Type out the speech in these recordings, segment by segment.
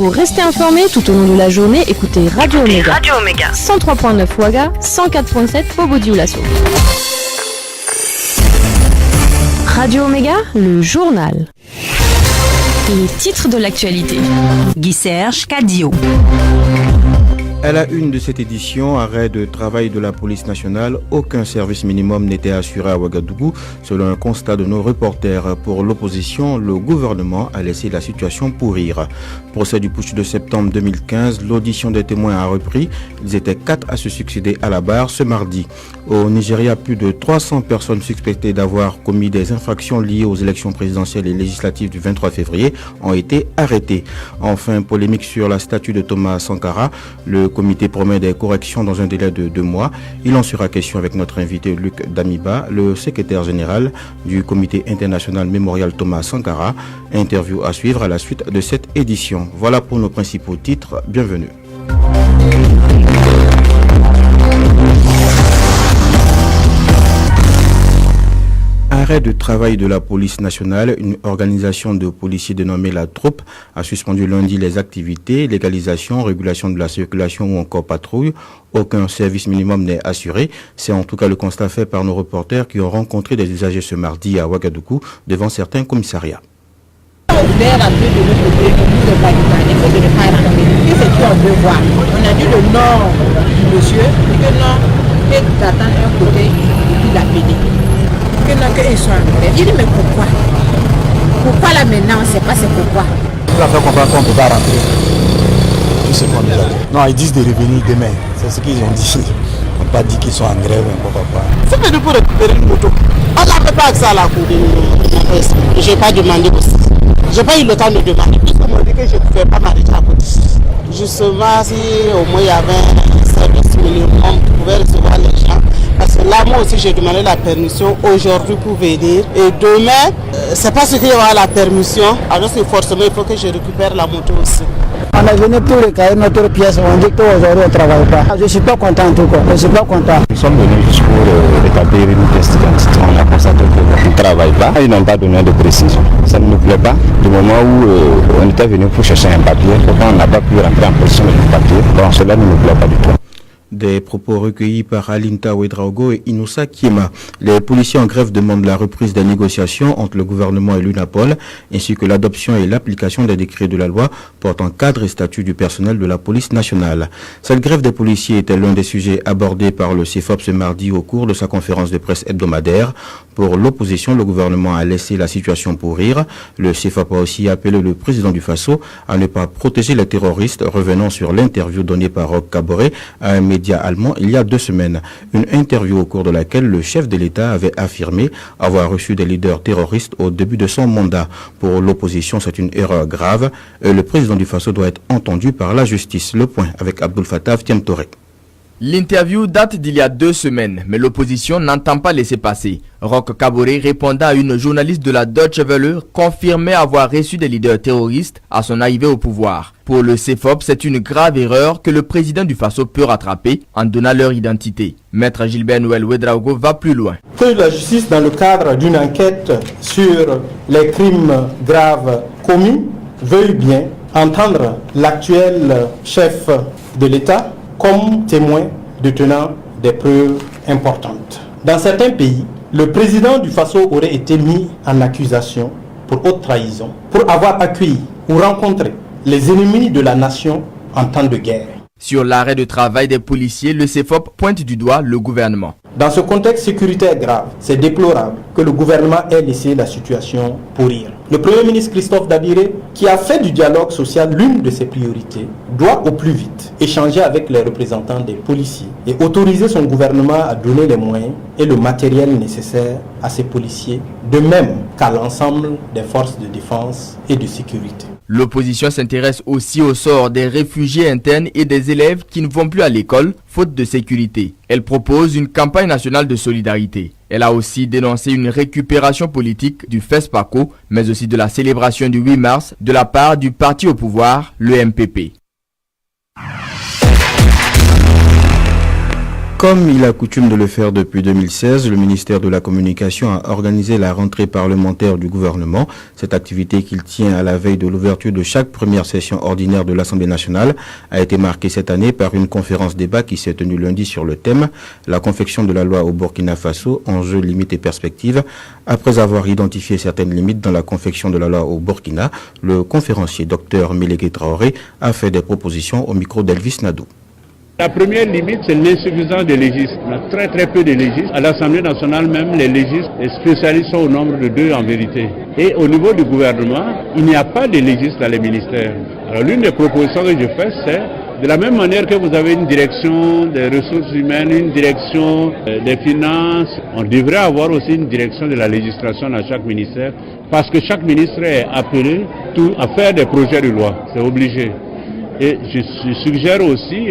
Pour rester informé tout au long de la journée, écoutez Radio Omega. 103.9 Ouaga, 104.7 Bobo-Dioulasso. Radio Omega, le journal. Les titres de l'actualité. Guy Serge Cadio. À la une de cette édition, arrêt de travail de la police nationale, aucun service minimum n'était assuré à Ouagadougou. Selon un constat de nos reporters, pour l'opposition, le gouvernement a laissé la situation pourrir. Procès du putsch de septembre 2015, l'audition des témoins a repris. Ils étaient 4 à se succéder à la barre ce mardi. Au Nigeria, plus de 300 personnes suspectées d'avoir commis des infractions liées aux élections présidentielles et législatives du 23 février ont été arrêtées. Enfin, polémique sur la statue de Thomas Sankara. Le comité promet des corrections dans un délai de 2 mois. Il en sera question avec notre invité Luc Damiba, le secrétaire général du comité international mémorial Thomas Sankara. Interview à suivre à la suite de cette édition. Voilà pour nos principaux titres. Bienvenue. Arrêt de travail de la police nationale, une organisation de policiers dénommée la Troupe a suspendu lundi les activités, légalisation, régulation de la circulation ou encore patrouille. Aucun service minimum n'est assuré. C'est en tout cas le constat fait par nos reporters qui ont rencontré des usagers ce mardi à Ouagadougou devant certains commissariats. On a dit le nom du monsieur, que non, et d'attendre un côté, il a pédé. Que non, qu'ils sont en. Il dit mais pourquoi? Pourquoi là maintenant, on ne sait pas c'est pourquoi. Il a fait comprendre qu'on ne peut pas rentrer. Tout ce qu'on nous a dit. Non, ils disent de revenir demain. C'est ce qu'ils ont dit. On n'a pas dit qu'ils sont en grève, pourquoi pas. C'est venu pour récupérer une moto. On n'a fait pas accès à la cour. Je n'ai pas demandé aussi. Je n'ai pas eu le temps de demander. Puisqu'on m'a dit que je ne pouvais pas m'arrêter à côté. Justement, si au moins il y avait un service minimum qui pouvait recevoir les gens. Parce que là, moi aussi, j'ai demandé la permission aujourd'hui pour venir. Et demain, c'est pas ce qu'il y aura la permission. Alors, forcément, il faut que je récupère la moto aussi. On est venu pour récupérer notre pièce. On dit qu'aujourd'hui, on ne travaille pas. Je ne suis pas content en tout cas. Je ne suis pas content. Nous sommes venus juste pour établir une pièce d'identité. On a constaté qu'on ne travaille pas. Ils n'ont pas donné de précision. Ça ne nous plaît pas. Du moment où on était venu pour chercher un papier, on n'a pas pu rentrer en possession du papier. Bon, cela ne nous plaît pas du tout. Des propos recueillis par Alinta Ouedraogo et Inoussa Kiema. Les policiers en grève demandent la reprise des négociations entre le gouvernement et l'UNAPOL, ainsi que l'adoption et l'application des décrets de la loi portant cadre et statut du personnel de la police nationale. Cette grève des policiers était l'un des sujets abordés par le CEFOP ce mardi au cours de sa conférence de presse hebdomadaire. Pour l'opposition, le gouvernement a laissé la situation pourrir. Le CEFOP a aussi appelé le président du Faso à ne pas protéger les terroristes, revenant sur l'interview donnée par Roch Kaboré à un média allemand il y a 2 semaines. Une interview au cours de laquelle le chef de l'État avait affirmé avoir reçu des leaders terroristes au début de son mandat. Pour l'opposition, c'est une erreur grave. Le président du Faso doit être entendu par la justice. Le point avec Abdul Fattah Tiamtore. L'interview date d'il y a 2 semaines, mais l'opposition n'entend pas laisser passer. Roch Kaboré, répondant à une journaliste de la Deutsche Welle, confirmait avoir reçu des leaders terroristes à son arrivée au pouvoir. Pour le CEFOP, c'est une grave erreur que le président du Faso peut rattraper en donnant leur identité. Maître Gilbert Noël Ouedraogo va plus loin. Que la justice, dans le cadre d'une enquête sur les crimes graves commis, veuille bien entendre l'actuel chef de l'État comme témoin détenant des preuves importantes. Dans certains pays, le président du Faso aurait été mis en accusation pour haute trahison, pour avoir accueilli ou rencontré les ennemis de la nation en temps de guerre. Sur l'arrêt de travail des policiers, le CEFOP pointe du doigt le gouvernement. Dans ce contexte sécuritaire grave, c'est déplorable que le gouvernement ait laissé la situation pourrir. Le Premier ministre Christophe Dabiré, qui a fait du dialogue social l'une de ses priorités, doit au plus vite échanger avec les représentants des policiers et autoriser son gouvernement à donner les moyens et le matériel nécessaire à ces policiers, de même qu'à l'ensemble des forces de défense et de sécurité. L'opposition s'intéresse aussi au sort des réfugiés internes et des élèves qui ne vont plus à l'école, faute de sécurité. Elle propose une campagne nationale de solidarité. Elle a aussi dénoncé une récupération politique du FESPACO, mais aussi de la célébration du 8 mars de la part du parti au pouvoir, le MPP. Comme il a coutume de le faire depuis 2016, le ministère de la Communication a organisé la rentrée parlementaire du gouvernement. Cette activité qu'il tient à la veille de l'ouverture de chaque première session ordinaire de l'Assemblée nationale a été marquée cette année par une conférence débat qui s'est tenue lundi sur le thème « La confection de la loi au Burkina Faso, enjeux, limites et perspectives ». Après avoir identifié certaines limites dans la confection de la loi au Burkina, le conférencier Dr Mélégué Traoré a fait des propositions au micro d'Elvis Nadou. La première limite, c'est l'insuffisance des légistes. On a très peu de légistes. À l'Assemblée nationale même, les légistes, les spécialistes sont au nombre de 2 en vérité. Et au niveau du gouvernement, il n'y a pas de légistes dans les ministères. Alors l'une des propositions que je fais, c'est de la même manière que vous avez une direction des ressources humaines, une direction des finances, on devrait avoir aussi une direction de la législation dans chaque ministère, parce que chaque ministre est appelé à faire des projets de loi. C'est obligé. Et je suggère aussi,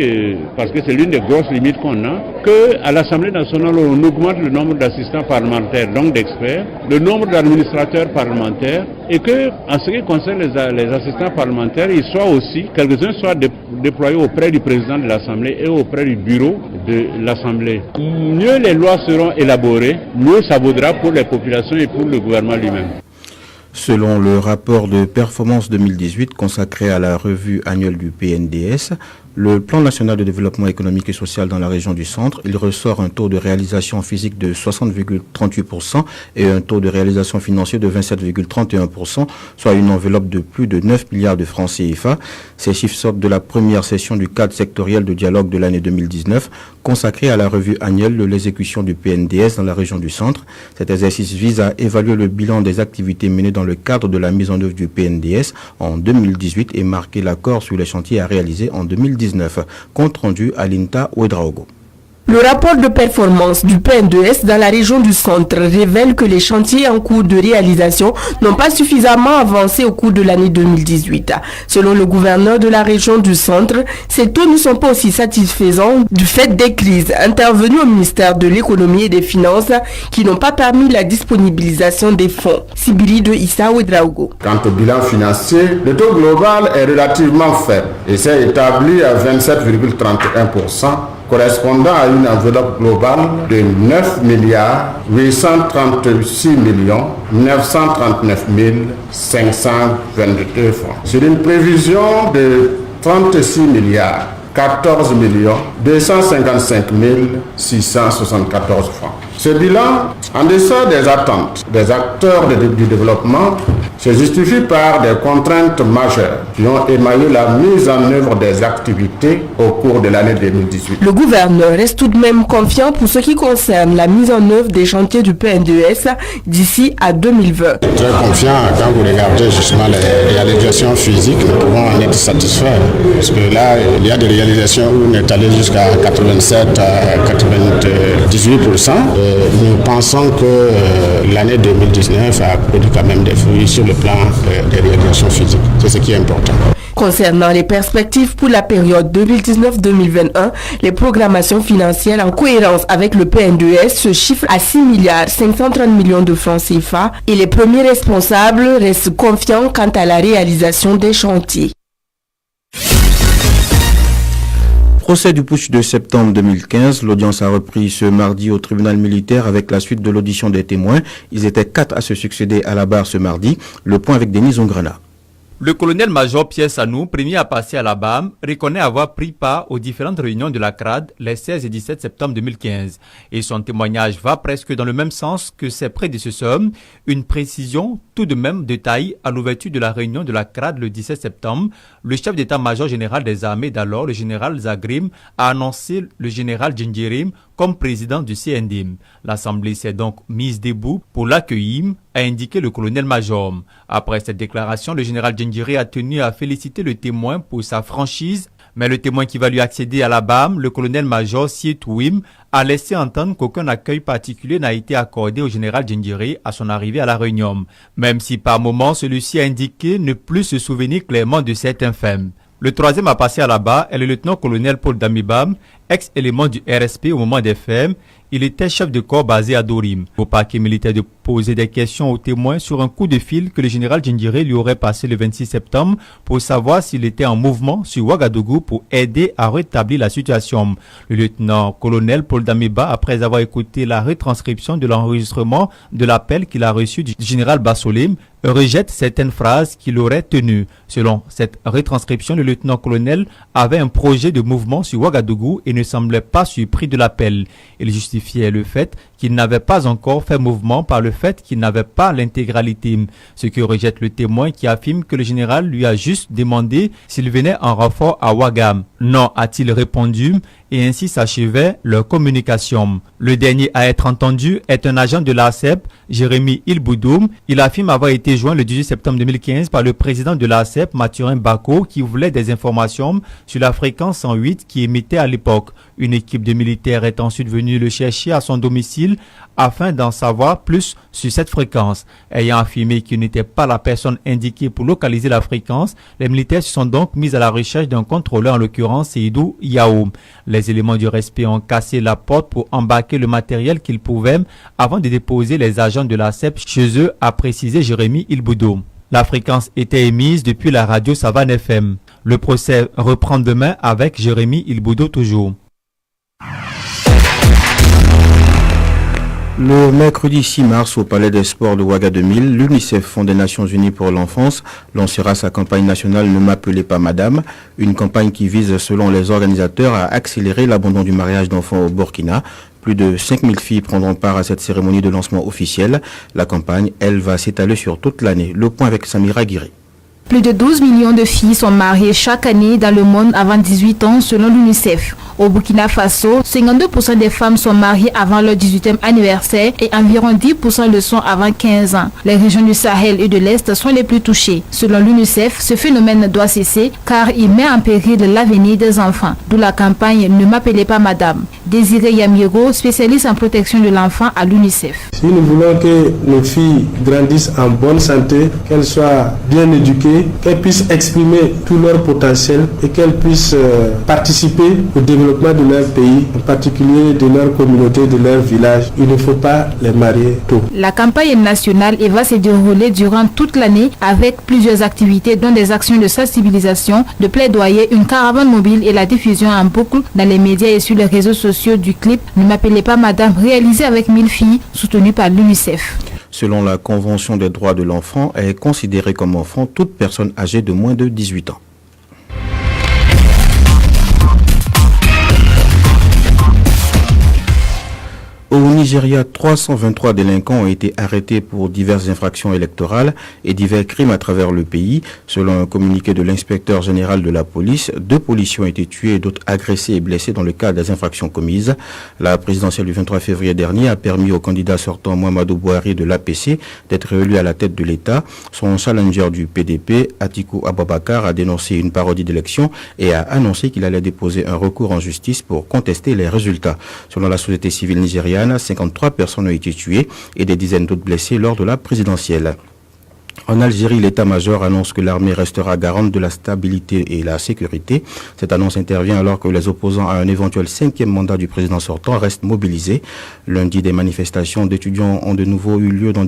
parce que c'est l'une des grosses limites qu'on a, qu'à l'Assemblée nationale, on augmente le nombre d'assistants parlementaires, donc d'experts, le nombre d'administrateurs parlementaires, et que, en ce qui concerne les assistants parlementaires, ils soient aussi, quelques-uns soient déployés auprès du président de l'Assemblée et auprès du bureau de l'Assemblée. Mieux les lois seront élaborées, mieux ça vaudra pour les populations et pour le gouvernement lui-même. Selon le rapport de performance 2018 consacré à la revue annuelle du PNDS, le plan national de développement économique et social dans la région du centre, il ressort un taux de réalisation physique de 60,38% et un taux de réalisation financier de 27,31%, soit une enveloppe de plus de 9 milliards de francs CFA. Ces chiffres sortent de la première session du cadre sectoriel de dialogue de l'année 2019, consacré à la revue annuelle de l'exécution du PNDS dans la région du centre. Cet exercice vise à évaluer le bilan des activités menées dans le cadre de la mise en œuvre du PNDS en 2018 et marquer l'accord sur les chantiers à réaliser en 2019. Compte rendu à l'INTA Ouedraogo. Le rapport de performance du PNDS dans la région du centre révèle que les chantiers en cours de réalisation n'ont pas suffisamment avancé au cours de l'année 2018. Selon le gouverneur de la région du centre, ces taux ne sont pas aussi satisfaisants du fait des crises intervenues au ministère de l'économie et des finances qui n'ont pas permis la disponibilisation des fonds. Sibiri de Issa Ouedraogo. Quant au bilan financier, le taux global est relativement faible et s'est établi à 27,31%. correspondant à une enveloppe globale de 9 milliards 836 millions 939 522 francs. Sur une prévision de 36 milliards 14 millions 255 674 francs. Ce bilan, en deçà des attentes des acteurs du développement, se justifie par des contraintes majeures qui ont émaillé la mise en œuvre des activités au cours de l'année 2018. Le gouverneur reste tout de même confiant pour ce qui concerne la mise en œuvre des chantiers du PNDS d'ici à 2020. Très confiant quand vous regardez justement les réalisations physiques, nous pouvons en être satisfaits. Parce que là, il y a des réalisations où on est allé jusqu'à 87 à 98%. Nous pensons que l'année 2019 a produit quand même des fruits sur le plan des réalisations physiques. C'est ce qui est important. Concernant les perspectives pour la période 2019-2021, les programmations financières en cohérence avec le PNDS se chiffrent à 6 milliards 530 millions de francs CFA et les premiers responsables restent confiants quant à la réalisation des chantiers. Procès du putsch de septembre 2015, l'audience a repris ce mardi au tribunal militaire avec la suite de l'audition des témoins. Ils étaient 4 à se succéder à la barre ce mardi. Le point avec Denis Ongrana. Le colonel-major Pierre Sanou, premier à passer à la BAM, reconnaît avoir pris part aux différentes réunions de la CRAD les 16 et 17 septembre 2015. Et son témoignage va presque dans le même sens que ses prédécesseurs. Une précision tout de même de taille à l'ouverture de la réunion de la CRAD le 17 septembre. Le chef d'état-major général des armées d'alors, le général Zagrim, a annoncé le général Djindjirim comme président du CNDM. L'Assemblée s'est donc mise debout pour l'accueillir, a indiqué le colonel-major. Après cette déclaration, le général Djindjirim a tenu à féliciter le témoin pour sa franchise, mais le témoin qui va lui accéder à la BAM, le colonel-major Siet Ouim, a laissé entendre qu'aucun accueil particulier n'a été accordé au général Djindjirim à son arrivée à la réunion, même si par moments celui-ci a indiqué ne plus se souvenir clairement de cet infâme. Le troisième à passer à la barre est le lieutenant-colonel Paul Damibam, Ex-élément du RSP au moment des faits, il était chef de corps basé à Dorim. Au parquet militaire de poser des questions aux témoins sur un coup de fil que le général Djindjiré lui aurait passé le 26 septembre pour savoir s'il était en mouvement sur Ouagadougou pour aider à rétablir la situation. Le lieutenant-colonel Paul Damiba, après avoir écouté la retranscription de l'enregistrement de l'appel qu'il a reçu du général Bassolim, rejette certaines phrases qu'il aurait tenues. Selon cette retranscription, le lieutenant-colonel avait un projet de mouvement sur Ouagadougou et ne semblait pas surpris de l'appel. Il justifiait le fait qu'il n'avait pas encore fait mouvement par le fait qu'il n'avait pas l'intégralité. Ce que rejette le témoin qui affirme que le général lui a juste demandé s'il venait en renfort à Ouagam. Non, a-t-il répondu, et ainsi s'achevait leur communication. Le dernier à être entendu est un agent de l'ARCEP, Jérémy Ilboudoum. Il affirme avoir été joint le 18 septembre 2015 par le président de l'ARCEP, Mathurin Bako, qui voulait des informations sur la fréquence 108 qui émettait à l'époque. Une équipe de militaires est ensuite venue le chercher à son domicile afin d'en savoir plus sur cette fréquence. Ayant affirmé qu'il n'était pas la personne indiquée pour localiser la fréquence, les militaires se sont donc mis à la recherche d'un contrôleur, en l'occurrence Seydou Yao. Les éléments du respect ont cassé la porte pour embarquer le matériel qu'ils pouvaient avant de déposer les agents de la CEP chez eux, a précisé Jérémy Ilboudo. La fréquence était émise depuis la radio Savane FM. Le procès reprend demain avec Jérémy Ilboudo toujours. Le mercredi 6 mars, au Palais des Sports de Ouaga 2000, l'UNICEF, Fonds des Nations Unies pour l'enfance, lancera sa campagne nationale Ne m'appelez pas madame, une campagne qui vise, selon les organisateurs, à accélérer l'abandon du mariage d'enfants au Burkina. Plus de 5000 filles prendront part à cette cérémonie de lancement officielle. La campagne, elle, va s'étaler sur toute l'année. Le point avec Samira Guiri. Plus de 12 millions de filles sont mariées chaque année dans le monde avant 18 ans selon l'UNICEF. Au Burkina Faso, 52% des femmes sont mariées avant leur 18e anniversaire et environ 10% le sont avant 15 ans. Les régions du Sahel et de l'Est sont les plus touchées. Selon l'UNICEF, ce phénomène doit cesser car il met en péril l'avenir des enfants. D'où la campagne Ne m'appelez pas madame. Désiré Yamiro, spécialiste en protection de l'enfant à l'UNICEF. Si nous voulons que nos filles grandissent en bonne santé, qu'elles soient bien éduquées, qu'elles puissent exprimer tout leur potentiel et qu'elles puissent participer au développement de leur pays, en particulier de leur communauté, de leur village, il ne faut pas les marier tôt. La campagne nationale va se dérouler durant toute l'année avec plusieurs activités dont des actions de sensibilisation, de plaidoyer, une caravane mobile et la diffusion en boucle dans les médias et sur les réseaux sociaux du clip Ne m'appelez pas madame, réalisé avec 1000 filles, soutenu par l'UNICEF. Selon la Convention des droits de l'enfant, est considérée comme enfant toute personne âgée de moins de 18 ans. Au Nigeria, 323 délinquants ont été arrêtés pour diverses infractions électorales et divers crimes à travers le pays. Selon un communiqué de l'inspecteur général de la police, 2 policiers ont été tués et d'autres agressés et blessés dans le cadre des infractions commises. La présidentielle du 23 février dernier a permis au candidat sortant Muhammadu Buhari de l'APC d'être élu à la tête de l'État. Son challenger du PDP, Atiku Abubakar, a dénoncé une parodie d'élection et a annoncé qu'il allait déposer un recours en justice pour contester les résultats. Selon la société civile nigériane, 53 personnes ont été tuées et des dizaines d'autres blessées lors de la présidentielle. En Algérie, l'état-major annonce que l'armée restera garante de la stabilité et la sécurité. Cette annonce intervient alors que les opposants à un éventuel 5e mandat du président sortant restent mobilisés. Lundi, des manifestations d'étudiants ont de nouveau eu lieu dans